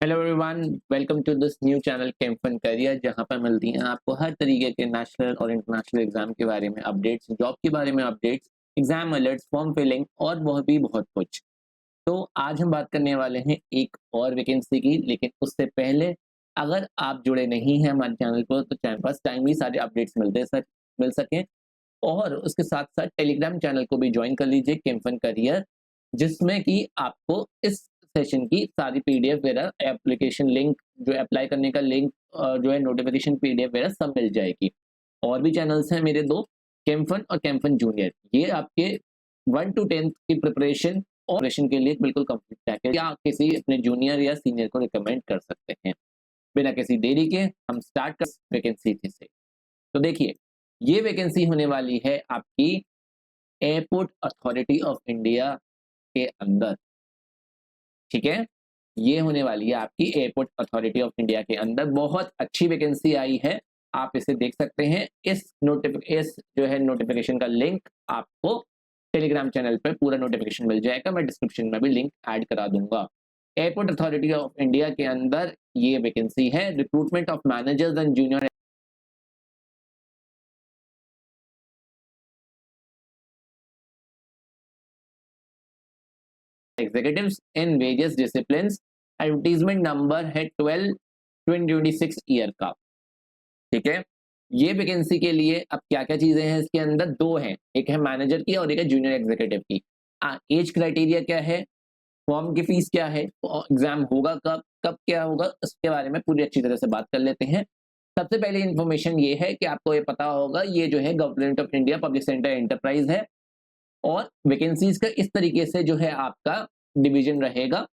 Hello everyone, welcome to this new channel Campan Career, जहां पर मिलती हैं आपको हर तरीके के नेशनल और इंटरनेशनल एग्जाम के बारे में अपडेट्स, जॉब के बारे में updates, exam alerts, form filling और भी बहुत कुछ। तो आज हम बात करने वाले हैं एक और वैकेंसी की, लेकिन उससे पहले अगर आप जुड़े नहीं हैं हमारे चैनल पर तो चैनल पर टाइमली सारे अपडेट्स मिल सकें। और उसके साथ साथ टेलीग्राम चैनल को भी ज्वाइन कर लीजिए, कैंपन करियर, जिसमें कि आपको इस सेशन की सारी पीडीएफ वगैरह, एप्लीकेशन लिंक, जो अप्लाई करने का लिंक, जो है नोटिफिकेशन पीडीएफ वगैरह सब मिल जाएगी। और भी चैनल्स हैं मेरे दो, कैंपन और कैंपन जूनियर। ये आपके 1 to 10 की प्रिपरेशन और प्रिपरेशन के लिए बिल्कुल कंप्लीट पैकेज, या किसी अपने जूनियर या सीनियर को रिकमेंड कर सकते हैं। बिना किसी देरी के हम स्टार्ट कर वैकेंसी से। तो देखिए, ये वैकेंसी होने वाली है आपकी एयरपोर्ट अथॉरिटी ऑफ इंडिया के अंदर। ठीक है, ये होने वाली है आपकी एयरपोर्ट अथॉरिटी ऑफ इंडिया के अंदर। बहुत अच्छी वैकेंसी आई है, आप इसे देख सकते हैं। इस जो है नोटिफिकेशन का लिंक आपको टेलीग्राम चैनल पर पूरा नोटिफिकेशन मिल जाएगा, मैं डिस्क्रिप्शन में भी लिंक ऐड करा दूंगा। एयरपोर्ट अथॉरिटी ऑफ इंडिया के अंदर ये वैकेंसी है, recruitment of managers and junior executives in various disciplines. Advertisement number है 12/2026 ईयर का। ठीक है, ये वैकेंसी के लिए अब क्या क्या चीजें हैं इसके अंदर, दो हैं, एक है मैनेजर की और एक है जूनियर एग्जीक्यूटिव की। एज क्राइटेरिया क्या है, फॉर्म की फीस क्या है, एग्जाम होगा कब, कब क्या होगा, उसके बारे में पूरी अच्छी तरह से बात कर लेते हैं। सबसे पहले इंफॉर्मेशन ये है कि आपको ये पता होगा, ये जो है government of India public sector enterprise है। और वैकेंसीज का इस तरीके से जो है आपका डिवीजन रहेगा,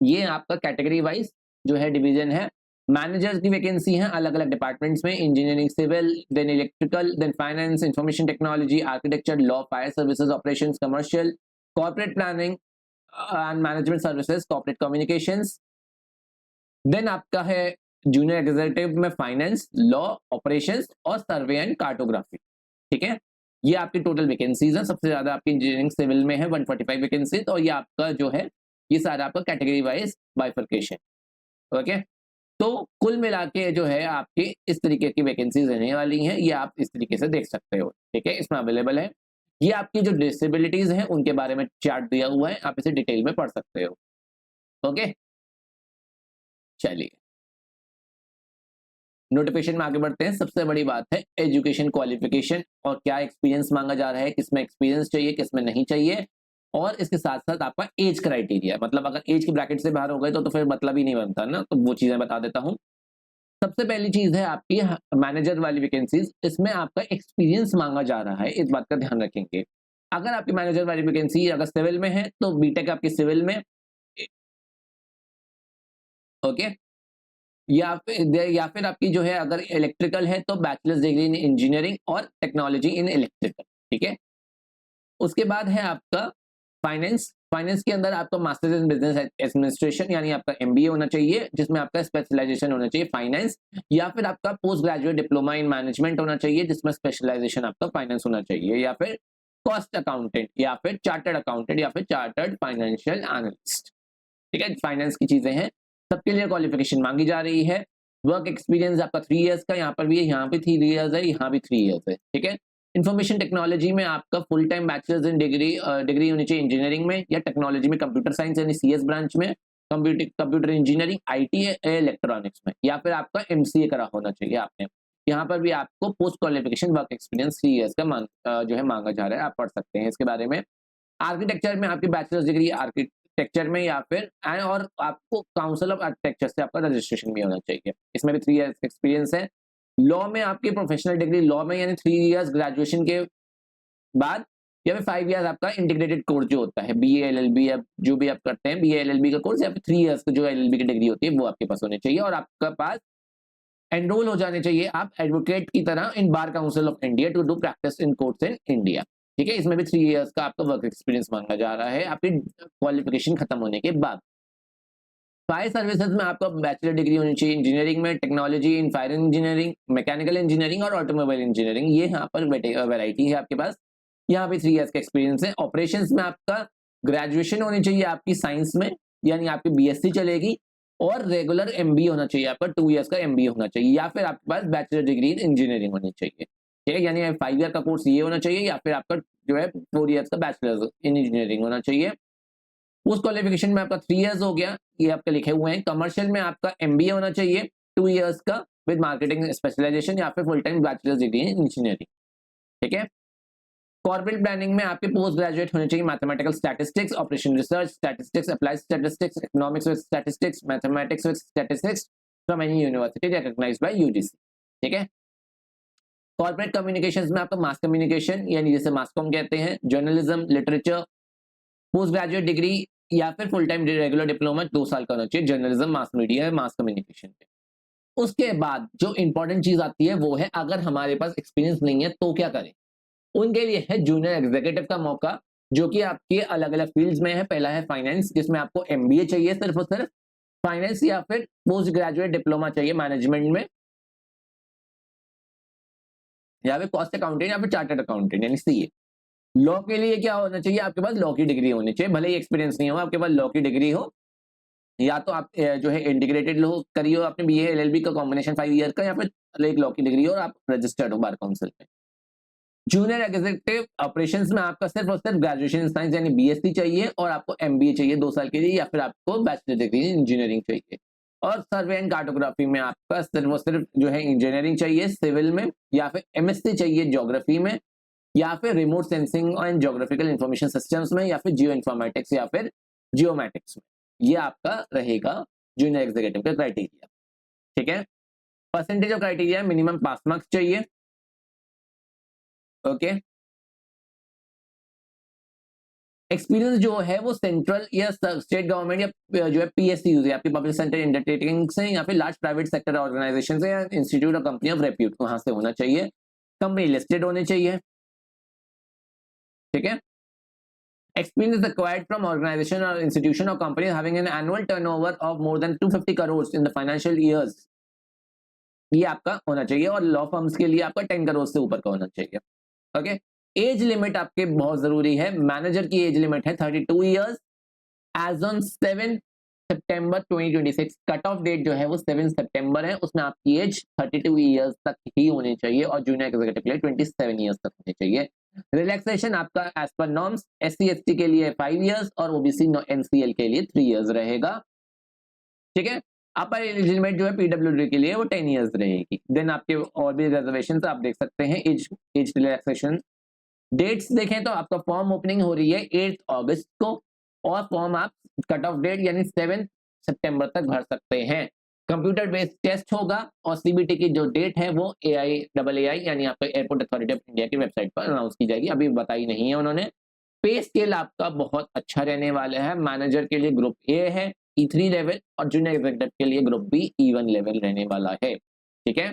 ये आपका कैटेगरी वाइज जो है डिवीजन है। मैनेजर्स की वैकेंसी है अलग अलग डिपार्टमेंट्स में, engineering, civil, then electrical, then finance, information technology, architecture, law, fire services, operations, commercial, corporate planning and management services, corporate communications. Then आपका है जूनियर एग्जीक्यूटिव में फाइनेंस, लॉ, ऑपरेशंस और सर्वे एंड कार्टोग्राफी। ठीक है, ये आपकी total vacancies है। सबसे ज्यादा आपकी इंजीनियरिंग सिविल में है 145 वैकेंसीज, और ये आपका जो है ये सारा आपका कैटेगरी वाइज बाइफर्केशन। ओके, तो कुल मिला के जो है आपकी इस तरीके की वैकेंसीज रहने वाली हैं, ये आप इस तरीके से देख सकते हो। ठीक है, इसमें अवेलेबल है। ये आपकी जो डिसेबिलिटीज हैं उनके बारे में चार्ट दिया हुआ है, आप इसे डिटेल में पढ़ सकते हो। ओके, चलिए नोटिफिकेशन में आगे बढ़ते हैं। सबसे बड़ी बात है एजुकेशन क्वालिफिकेशन, और क्या एक्सपीरियंस मांगा जा रहा है, किसमें एक्सपीरियंस चाहिए, किसमें नहीं चाहिए। और इसके साथ साथ आपका एज क्राइटेरिया, मतलब अगर एज की ब्रैकेट से बाहर हो गए तो फिर मतलब ही नहीं बनता ना, तो वो चीजें बता देता हूँ। सबसे पहली चीज है आपकी मैनेजर वाली वैकेंसीज, इसमें आपका एक्सपीरियंस मांगा जा रहा है, इस बात का ध्यान रखेंगे। अगर आपकी मैनेजर वाली वैकेंसी अगर सिविल में है तो बीटेक आपकी सिविल में, ओके, या फिर आपकी जो है अगर इलेक्ट्रिकल है तो बैचलर्स डिग्री इन इंजीनियरिंग और टेक्नोलॉजी इन इलेक्ट्रिकल। ठीक है, उसके बाद है आपका फाइनेंस। फाइनेंस के अंदर आपका मास्टर्स इन बिजनेस एडमिनिस्ट्रेशन यानी आपका एमबीए होना चाहिए, जिसमें आपका स्पेशलाइजेशन होना चाहिए फाइनेंस, या फिर आपका post graduate diploma in management होना चाहिए, जिसमें स्पेशलाइजेशन आपका फाइनेंस होना चाहिए, या फिर कॉस्ट अकाउंटेंट, या फिर चार्टर्ड अकाउंटेंट, या फिर चार्टर्ड फाइनेंशियल एनालिस्ट। ठीक है, फाइनेंस की चीजें हैं, सबके लिए क्वालिफिकेशन मांगी जा रही है। वर्क एक्सपीरियंस आपका 3 इयर्स का, यहाँ पर भी है, यहाँ भी 3 इयर्स है, यहाँ भी 3 इयर्स है। ठीक है, इन्फॉर्मेशन टेक्नोलॉजी में आपका full time bachelors in degree होनी चाहिए इंजीनियरिंग में, या टेक्नोलॉजी में कंप्यूटर साइंस यानी सीएस ब्रांच में, कंप्यूटर इंजीनियरिंग, आईटी, इलेक्ट्रॉनिक्स में, या फिर आपका एमसीए करा होना चाहिए आपने। यहाँ पर भी आपको post qualification work experience 3 years का जो है मांगा जा रहा है, आप पढ़ सकते हैं इसके बारे में। आर्किटेक्चर में आपकी बैचलर्स डिग्री आर्किटेक्चर में, या फिर और आपको काउंसिल ऑफ आर्किटेक्चर से आपका रजिस्ट्रेशन भी होना चाहिए, इसमें भी 3 इयर्स एक्सपीरियंस है। लॉ में आपकी प्रोफेशनल डिग्री लॉ में यानी 3 इयर्स ग्रेजुएशन के बाद, या फिर 5 इयर्स आपका इंटीग्रेटेड कोर्स जो होता है, बीए एलएलबी, या जो भी आप करते हैं बीए एलएलबी का कोर्स, या फिर 3 इयर्स जो एलएलबी की डिग्री होती है वो आपके पास होनी चाहिए। और आपके पास एनरोल हो जाने चाहिए आप एडवोकेट की तरह in Bar Council of India to do practice in courts in India. ठीक है, इसमें भी 3 इयर्स का आपका वर्क एक्सपीरियंस मांगा जा रहा है आपकी क्वालिफिकेशन खत्म होने के बाद। फायर सर्विसेज में आपका बैचलर डिग्री होनी चाहिए इंजीनियरिंग में, technology in fire engineering, mechanical engineering और ऑटोमोबाइल इंजीनियरिंग, ये यहाँ पर वैरायटी है आपके पास। यहाँ पे 3 इयर्स का एक्सपीरियंस है। ऑपरेशंस में आपका ग्रेजुएशन होनी चाहिए आपकी साइंस में, यानी आपकी बीएससी चलेगी, और रेगुलर एमबीए होना चाहिए आपका, 2 इयर्स का एमबीए होना चाहिए, या फिर आपके पास बैचलर डिग्री इन इंजीनियरिंग होनी चाहिए, ठीक है, यानी 5 ईयर का कोर्स ये होना चाहिए, या फिर आपका जो है 4 इयर्स का बैचलर इन इंजीनियरिंग होना चाहिए। पोस्ट क्वालिफिकेशन में आपका 3 इयर्स हो गया, ये आपके लिखे हुए हैं। कमर्शियल में आपका एमबीए होना चाहिए 2 इयर्स का विद मार्केटिंग स्पेशलाइजेशन, या फिर full time bachelor degree in engineering, ठीक है। कॉर्पोरेट प्लानिंग में आपके पोस्ट ग्रेजुएट होने चाहिए mathematical statistics, operation research, statistics, applied statistics, economics with statistics, mathematics with statistics from any university recognised by UGC, ठीक है। कॉर्पोरेट कम्युनिकेशंस में आपका मास कम्युनिकेशन यानी जिसे मास कॉम कहते हैं, journalism, literature, post graduate degree या फिर फुल टाइम रेगुलर डिप्लोमा 2 साल का होना चाहिए journalism, mass media, mass communication पे। उसके बाद जो इंपॉर्टेंट चीज आती है वो है अगर हमारे पास एक्सपीरियंस नहीं है तो क्या करें। उनके लिए है जूनियर एग्जीक्यूटिव का मौका, जो कि आपके अलग अलग फील्ड्स में है। पहला है फाइनेंस, जिसमें आपको एमबीए चाहिए सिर्फ और सिर्फ फाइनेंस, या फिर पोस्ट ग्रेजुएट डिप्लोमा चाहिए मैनेजमेंट में, या फिर कॉस्ट अकाउंटेंट, या फिर चार्टर्ड अकाउंटेंट यानी सीए। लॉ के लिए क्या होना चाहिए, आपके पास लॉ की डिग्री होनी चाहिए, भले ही एक्सपीरियंस नहीं हो, आपके पास लॉ की डिग्री हो, या तो आप जो है इंटीग्रेटेड लॉ करिए आपने बीए एलएलबी का कॉम्बिनेशन 5 ईयर का, या फिर एक लॉ की डिग्री हो और आप रजिस्टर्ड हो बार काउंसिल में। जूनियर एग्जीक्यूटिव ऑपरेशंस में आपका सिर्फ और सिर्फ ग्रेजुएशन इन साइंस यानी बीएससी चाहिए, और आपको एमबीए चाहिए 2 साल के लिए, या फिर आपको बैचलर डिग्री इन इंजीनियरिंग चाहिए। और सर्वे एंड कार्टोग्राफी में आपका सिर्फ और सिर्फ जो है इंजीनियरिंग चाहिए सिविल में, या फिर एमएससी चाहिए ज्योग्राफी में, या फिर remote sensing and geographical information systems में, या फिर जियो इन्फॉर्मेटिक्स, या फिर जियोमैटिक्स में। ये आपका रहेगा जूनियर एग्जीक्यूटिव का क्राइटेरिया, ठीक है। Percentage of criteria minimum pass marks चाहिए, ओके। एक्सपीरियंस जो है वो सेंट्रल या स्टेट गवर्नमेंट या जो है पीएसयू है आपकी पब्लिक सेक्टर अंडरटेकिंग से, या फिर लार्ज प्राइवेट सेक्टर ऑर्गेनाइजेशन से, या इंस्टीट्यूट और कंपनी ऑफ रेप्यूट वहां से होना चाहिए। कंपनी लिस्टेड होनी चाहिए, ठीक है। Experience is acquired from organization or institution or company having an annual turnover of more than 250 crores in the financial years, ये आपका होना चाहिए। और लॉ फर्म्स के लिए आपका 10 करोड़ से ऊपर का होना चाहिए, ओके। एज लिमिट आपके बहुत जरूरी है, मैनेजर की एज लिमिट है 32 इयर्स एज ऑन 7 सितंबर 2026। कट ऑफ डेट जो है वो 7 सितंबर है, उसमें आपकी एज 32 इयर्स तक ही होनी चाहिए, और जूनियर एग्जीक्यूटिव के लिए 27 इयर्स तक होनी चाहिए। रिलैक्सेशन आपका as per norms SC ST के लिए 5 इयर्स और ओबीसी एनसीएल के लिए 3 इयर्स रहेगा, ठीक है। अपर एज लिमिट जो है पीडब्ल्यूडी के लिए वो 10 इयर्स रहेगी। देन आपके और भी रिजर्वेशन आप देख सकते हैं। एज रिलैक्सेशन डेट्स देखें तो आपका फॉर्म ओपनिंग हो रही है 8 अगस्त को, और फॉर्म आप कट ऑफ डेट यानी 7 सितंबर तक भर सकते हैं। कंप्यूटर बेस्ड टेस्ट होगा, और सीबीटी की जो डेट है वो एआई यानी आपका एयरपोर्ट अथॉरिटी ऑफ इंडिया की वेबसाइट पर अनाउंस की जाएगी, अभी बताई नहीं है उन्होंने। पे स्केल आपका बहुत अच्छा रहने वाला है। मैनेजर के लिए ग्रुप ए है E3 लेवल, और जूनियर एग्जीक्यूटिव के लिए ग्रुप बी E1 लेवल रहने वाला है, ठीक है।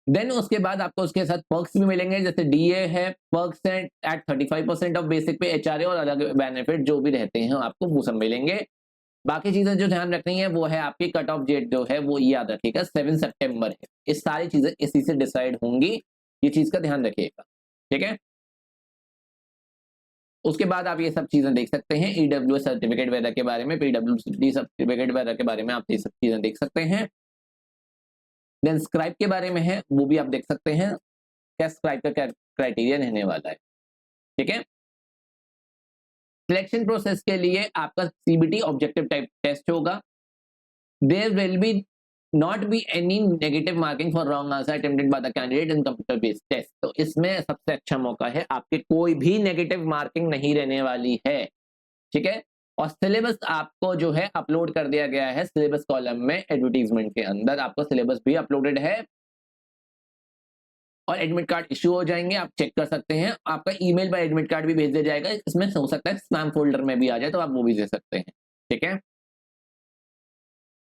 देन उसके बाद आपको उसके साथ पर्क्स भी मिलेंगे, जैसे डीए है, पर्क्स हैं एट 35% ऑफ बेसिक पे, एचआरए और अलग बेनिफिट जो भी रहते हैं आपको वो सब मिलेंगे। बाकी चीजें जो ध्यान रखनी है वो है आपकी कट ऑफ डेट जो है वो याद रखिएगा 7 सितंबर है। ये सारी चीजें इसी से डिसाइड होंगी, ये चीज का ध्यान रखिएगा, ठीक है। उसके बाद आप ये सब चीजें देख सकते हैं, ईडब्ल्यूएस सर्टिफिकेट वगैरह के बारे में, पीडब्ल्यूडी सर्टिफिकेट वगैरह के बारे में आप ये सब चीजें देख सकते हैं। देन स्क्राइब के बारे में है, वो भी आप देख सकते हैं क्या स्क्राइब का क्या क्राइटेरिया रहने वाला है, ठीक है। सिलेक्शन प्रोसेस के लिए आपका सीबीटी ऑब्जेक्टिव टाइप टेस्ट होगा। There will be not be any negative marking for wrong answer attempted by the candidate in computer based test. तो इसमें सबसे अच्छा मौका है, आपके कोई भी नेगेटिव मार्किंग नहीं रहने वाली है, ठीक है। और सिलेबस आपको जो है अपलोड कर दिया गया है सिलेबस कॉलम में, एडवर्टीजमेंट के अंदर आपको सिलेबस भी अपलोडेड है, और एडमिट कार्ड इशू हो जाएंगे, आप चेक कर सकते हैं। आपका ईमेल पर एडमिट कार्ड भी भेज दिया जाएगा, इसमें हो सकता है स्पैम फोल्डर में भी आ जाए, तो आप वो भी दे सकते हैं, ठीक है।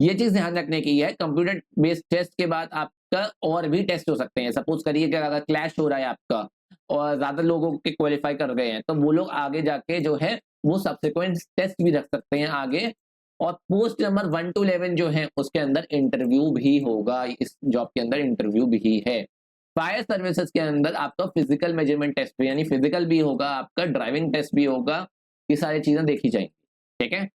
ये चीज ध्यान रखने की है। कंप्यूटर बेस्ड टेस्ट के बाद आपका और भी टेस्ट हो सकते हैं। सपोज करिए कि अगर क्लैश हो रहा है आपका और ज्यादा लोगों के क्वालिफाई कर गए हैं, तो वो लोग आगे जाके जो है वो सब्सिक्वेंट टेस्ट भी रख सकते हैं आगे। और पोस्ट नंबर 1 to 11 जो है उसके अंदर इंटरव्यू भी होगा, इस जॉब के अंदर इंटरव्यू भी है। फायर सर्विसेज के अंदर आपका फिजिकल मेजरमेंट टेस्ट भी यानी फिजिकल भी होगा, आपका ड्राइविंग टेस्ट भी होगा, ये सारी चीजें देखी जाएंगी, ठीक है।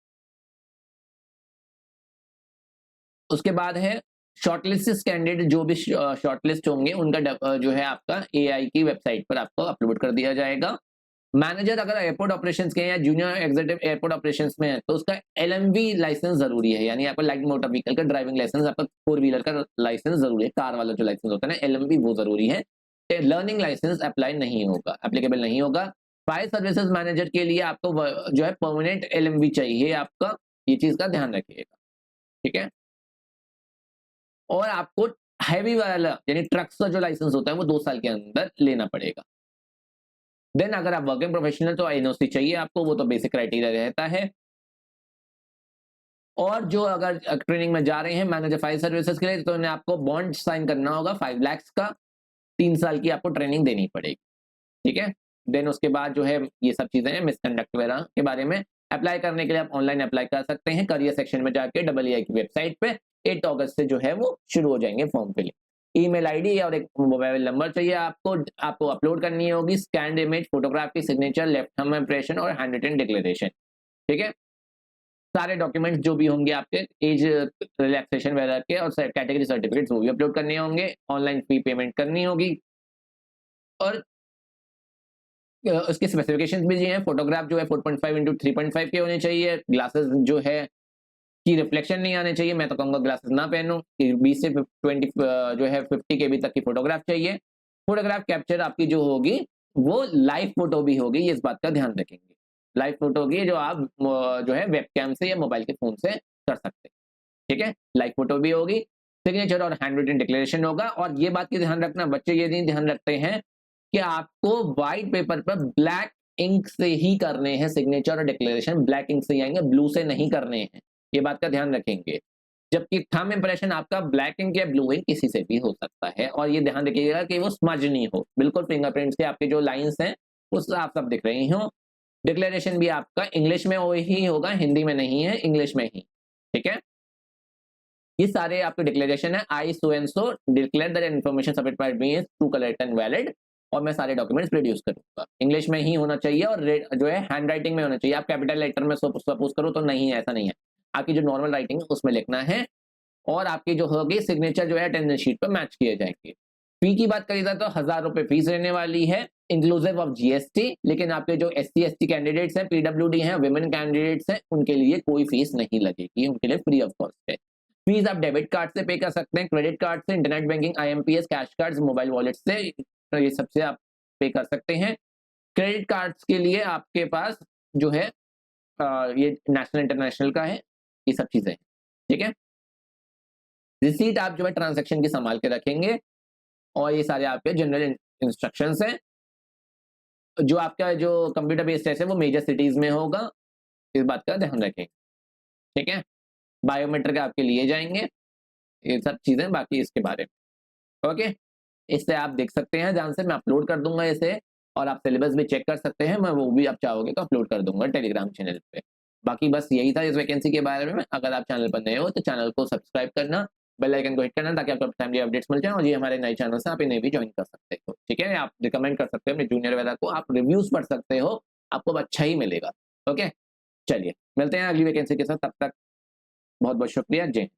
उसके बाद है शॉर्टलिस्ट कैंडिडेट, जो भी शॉर्टलिस्ट होंगे उनका जो है आपका एआई की वेबसाइट पर आपको अपलोड कर दिया जाएगा। मैनेजर अगर एयरपोर्ट ऑपरेशंस के हैं या जूनियर एग्जीक्यूटिव एयरपोर्ट ऑपरेशंस में है तो उसका एलएमवी लाइसेंस जरूरी है, यानी आपका लाइट मोटर व्हीकल का ड्राइविंग लाइसेंस, आपका 4 व्हीलर का लाइसेंस जरूरी है, कार वाला जो लाइसेंस होता है ना एलएमवी, वो जरूरी है। लर्निंग लाइसेंस अप्लाई नहीं होगा, एप्लीकेबल नहीं होगा। फायर सर्विसेज मैनेजर के लिए आपको जो है परमानेंट एलएमवी चाहिए आपका, ये चीज का ध्यान रखिएगा, ठीक है। और आपको हैवी वाला यानी ट्रक्स का जो लाइसेंस होता है वो 2 साल के अंदर लेना पड़ेगा। देन अगर आप वर्किंग प्रोफेशनल तो एनओसी चाहिए आपको, वो तो बेसिक क्राइटेरिया रहता है। और जो अगर ट्रेनिंग में जा रहे हैं मैनेजर फायर सर्विसेज के लिए तो उन्हें आपको बॉन्ड साइन करना होगा 5 लाख का, 3 साल की आपको ट्रेनिंग देनी पड़ेगी, ठीक है। देन उसके बाद जो है ये सब चीजें हैं मिसकंडक्ट वगैरह के बारे में। अप्लाई करने के लिए आप ऑनलाइन अप्लाई कर सकते हैं, करियर सेक्शन में जाके EEI की वेबसाइट पे 8 अगस्त से जो है वो शुरू हो जाएंगे फॉर्म फिलिंग। ईमेल आईडी और एक मोबाइल नंबर चाहिए आपको अपलोड करनी होगी scanned image, photography, signature, left thumb impression और हैंड रिटन डिक्लेरेशन, ठीक है। सारे डॉक्यूमेंट्स जो भी होंगे आपके एज रिलैक्सेशन वगैरह के और कैटेगरी सर्टिफिकेट्स वो भी अपलोड करने होंगे, ऑनलाइन फी पेमेंट करनी होगी। और उसके स्पेसिफिकेशंस भी हैं, फोटोग्राफ जो है 4.5 इंटू 3.5 के होने चाहिए, ग्लासेस जो है की रिफ्लेक्शन नहीं आने चाहिए, मैं तो कहूँगा ग्लासेस ना पहनो, 20 से 20 जो है 50 केबी तक की फोटोग्राफ चाहिए। फोटोग्राफ कैप्चर आपकी जो होगी वो लाइव फोटो भी होगी, ये इस बात का ध्यान रखेंगे, लाइव फोटो होगी जो आप जो है वेबकैम से या मोबाइल के फोन से कर सकते हैं, ठीक है। लाइव फोटो भी होगी, सिग्नेचर और हैंड रिटन डिक्लेरेशन होगा। और ये बात की ध्यान रखना, बच्चे ये नहीं ध्यान रखते हैं कि आपको व्हाइट पेपर पर ब्लैक इंक से ही करने हैं सिग्नेचर और डिक्लेरेशन, ब्लैक इंक से ही आएंगे, ब्लू से नहीं करने हैं, ये बात का ध्यान रखेंगे। जबकि थंब इंप्रेशन आपका ब्लैक इंक या ब्लू इंक किसी से भी हो सकता है, और ये ध्यान रखिएगा कि वो स्मज नहीं हो, बिल्कुल फिंगरप्रिंट्स के आपके जो लाइंस हैं वो साफ साफ दिख रही हो। डिक्लेरेशन भी आपका इंग्लिश में ही होगा, हिंदी में नहीं है, इंग्लिश में ही, ठीक है। ये सारे आपके डिक्लेरेशन है, I so and so declare that information submitted by me is true, correct and valid, और मैं सारे डॉक्यूमेंट्स प्रोड्यूस करूंगा। इंग्लिश में ही होना चाहिए और जो है हैंड राइटिंग में होना चाहिए। आप कैपिटल लेटर में सपोज करो तो नहीं, ऐसा नहीं है, आपकी जो नॉर्मल राइटिंग है उसमें लिखना है। और आपकी जो होगी सिग्नेचर जो है अटेंडेंस शीट पर मैच किए जाएंगे। फी की बात करी जाए तो 1000 रुपए फीस रहने वाली है इंक्लूसिव ऑफ जीएसटी, लेकिन आपके जो SC/ST कैंडिडेट्स हैं, PWD हैं, वुमेन कैंडिडेट्स हैं, उनके लिए कोई फीस नहीं लगेगी, उनके लिए फ्री ऑफ कॉस्ट है। फीस आप डेबिट कार्ड से पे कर सकते हैं, क्रेडिट कार्ड से, internet banking, IMPS, cash card, mobile wallet से, ये सबसे आप पे कर सकते हैं। क्रेडिट कार्ड्स के लिए आपके पास जो है ये नेशनल इंटरनेशनल का है, ये सब चीजें, ठीक है। रिसीट आप जो है ट्रांजैक्शन की संभाल के रखेंगे, और ये सारे आपके जनरल इंस्ट्रक्शंस हैं। जो आपका जो कंप्यूटर बेस्ड टेस्ट है वो मेजर सिटीज में होगा, इस बात का ध्यान रखें, ठीक है। बायोमेट्रिक आपके लिए जाएंगे, ये सब चीजें बाकी इसके बारे में, ओके। इससे आप देख सकते हैं, ध्यान से मैं अपलोड कर दूंगा इसे, और आप सिलेबस भी चेक कर सकते हैं, मैं वो भी आप चाहोगे तो अपलोड कर दूंगा टेलीग्राम चैनल पे। बाकी बस यही था इस वैकेंसी के बारे में। अगर आप चैनल पर नए हो तो चैनल को सब्सक्राइब करना, बेल आइकन को हिट करना, ताकि आपको टाइमली अपडेट्स मिल जाए। और ये हमारे नए चैनल से आप इन्हें भी ज्वाइन कर सकते हो, ठीक है। आप रिकमेंड कर सकते हो अपने जूनियर वगैरह को, आप रिव्यूज पढ़ सकते हो, आपको अच्छा ही मिलेगा, ओके। चलिए मिलते हैं अगली वैकेंसी के साथ, तब तक बहुत बहुत शुक्रिया, जय हिंद।